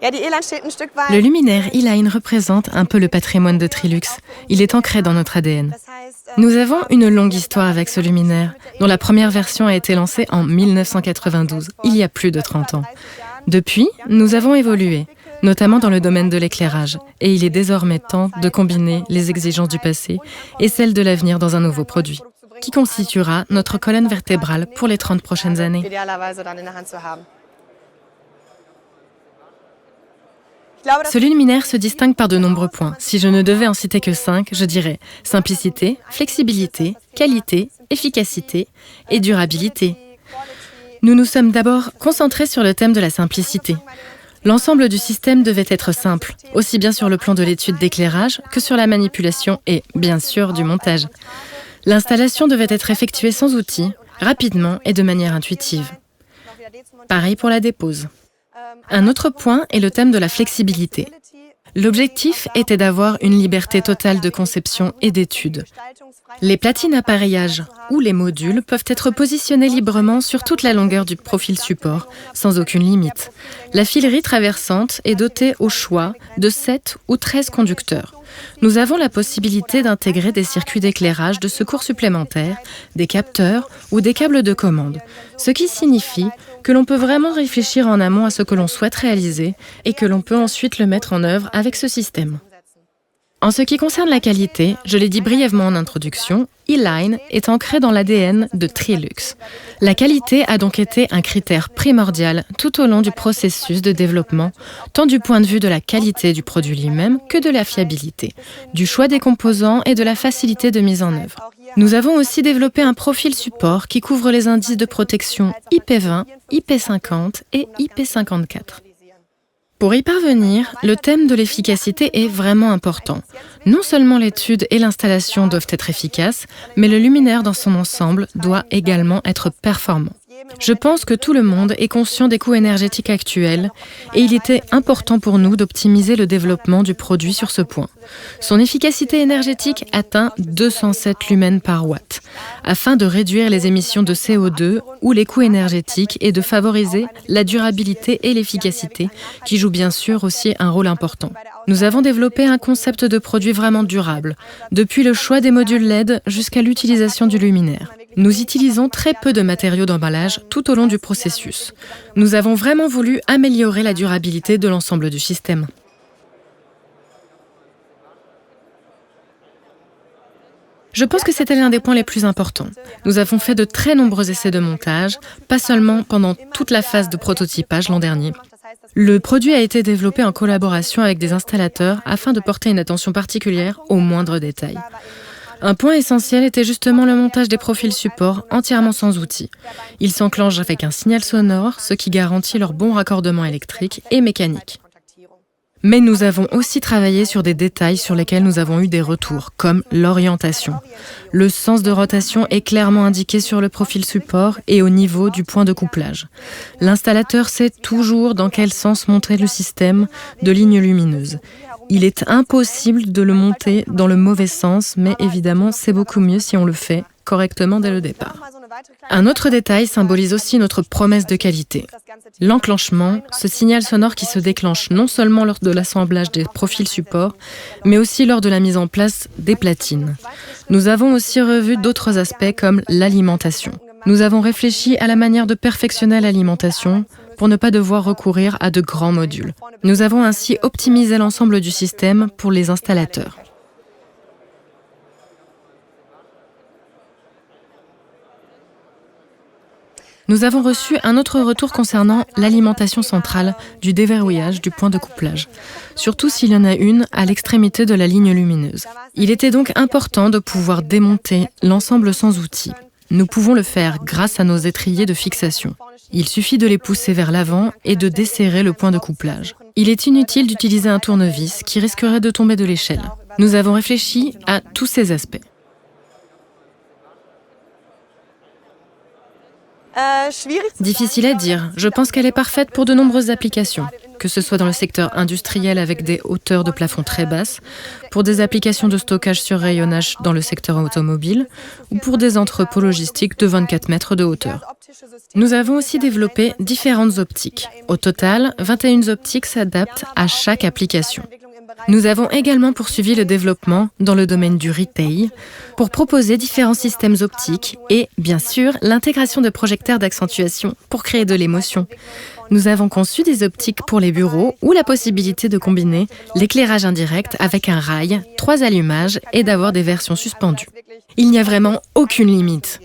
Le luminaire E-Line représente un peu le patrimoine de Trilux. Il est ancré dans notre ADN. Nous avons une longue histoire avec ce luminaire, dont la première version a été lancée en 1992, il y a plus de 30 ans. Depuis, nous avons évolué, notamment dans le domaine de l'éclairage, et il est désormais temps de combiner les exigences du passé et celles de l'avenir dans un nouveau produit, qui constituera notre colonne vertébrale pour les 30 prochaines années. Ce luminaire se distingue par de nombreux points. Si je ne devais en citer que 5, je dirais simplicité, flexibilité, qualité, efficacité et durabilité. Nous nous sommes d'abord concentrés sur le thème de la simplicité. L'ensemble du système devait être simple, aussi bien sur le plan de l'étude d'éclairage que sur la manipulation et, bien sûr, du montage. L'installation devait être effectuée sans outils, rapidement et de manière intuitive. Pareil pour la dépose. Un autre point est le thème de la flexibilité. L'objectif était d'avoir une liberté totale de conception et d'étude. Les platines appareillages ou les modules peuvent être positionnés librement sur toute la longueur du profil support, sans aucune limite. La filerie traversante est dotée au choix de 7 ou 13 conducteurs. Nous avons la possibilité d'intégrer des circuits d'éclairage de secours supplémentaires, des capteurs ou des câbles de commande, ce qui signifie que l'on peut vraiment réfléchir en amont à ce que l'on souhaite réaliser et que l'on peut ensuite le mettre en œuvre avec ce système. En ce qui concerne la qualité, je l'ai dit brièvement en introduction, E-Line est ancré dans l'ADN de Trilux. La qualité a donc été un critère primordial tout au long du processus de développement, tant du point de vue de la qualité du produit lui-même que de la fiabilité, du choix des composants et de la facilité de mise en œuvre. Nous avons aussi développé un profil support qui couvre les indices de protection IP20, IP50 et IP54. Pour y parvenir, le thème de l'efficacité est vraiment important. Non seulement l'étude et l'installation doivent être efficaces, mais le luminaire dans son ensemble doit également être performant. Je pense que tout le monde est conscient des coûts énergétiques actuels et il était important pour nous d'optimiser le développement du produit sur ce point. Son efficacité énergétique atteint 207 lumens par watt, afin de réduire les émissions de CO2 ou les coûts énergétiques et de favoriser la durabilité et l'efficacité, qui jouent bien sûr aussi un rôle important. Nous avons développé un concept de produit vraiment durable, depuis le choix des modules LED jusqu'à l'utilisation du luminaire. Nous utilisons très peu de matériaux d'emballage tout au long du processus. Nous avons vraiment voulu améliorer la durabilité de l'ensemble du système. Je pense que c'était l'un des points les plus importants. Nous avons fait de très nombreux essais de montage, pas seulement pendant toute la phase de prototypage l'an dernier. Le produit a été développé en collaboration avec des installateurs afin de porter une attention particulière aux moindres détails. Un point essentiel était justement le montage des profils supports entièrement sans outils. Ils s'enclenchent avec un signal sonore, ce qui garantit leur bon raccordement électrique et mécanique. Mais nous avons aussi travaillé sur des détails sur lesquels nous avons eu des retours, comme l'orientation. Le sens de rotation est clairement indiqué sur le profil support et au niveau du point de couplage. L'installateur sait toujours dans quel sens monter le système de lignes lumineuses. Il est impossible de le monter dans le mauvais sens, mais évidemment, c'est beaucoup mieux si on le fait correctement dès le départ. Un autre détail symbolise aussi notre promesse de qualité. L'enclenchement, ce signal sonore qui se déclenche non seulement lors de l'assemblage des profils supports, mais aussi lors de la mise en place des platines. Nous avons aussi revu d'autres aspects comme l'alimentation. Nous avons réfléchi à la manière de perfectionner l'alimentation pour ne pas devoir recourir à de grands modules. Nous avons ainsi optimisé l'ensemble du système pour les installateurs. Nous avons reçu un autre retour concernant l'alimentation centrale du déverrouillage du point de couplage, surtout s'il y en a une à l'extrémité de la ligne lumineuse. Il était donc important de pouvoir démonter l'ensemble sans outils. Nous pouvons le faire grâce à nos étriers de fixation. Il suffit de les pousser vers l'avant et de desserrer le point de couplage. Il est inutile d'utiliser un tournevis qui risquerait de tomber de l'échelle. Nous avons réfléchi à tous ces aspects. Difficile à dire. Je pense qu'elle est parfaite pour de nombreuses applications. que ce soit dans le secteur industriel avec des hauteurs de plafond très basses, pour des applications de stockage sur rayonnage dans le secteur automobile ou pour des entrepôts logistiques de 24 mètres de hauteur. Nous avons aussi développé différentes optiques. Au total, 21 optiques s'adaptent à chaque application. Nous avons également poursuivi le développement dans le domaine du retail pour proposer différents systèmes optiques et, bien sûr, l'intégration de projecteurs d'accentuation pour créer de l'émotion. Nous avons conçu des optiques pour les bureaux ou la possibilité de combiner l'éclairage indirect avec un rail, 3 allumages et d'avoir des versions suspendues. Il n'y a vraiment aucune limite.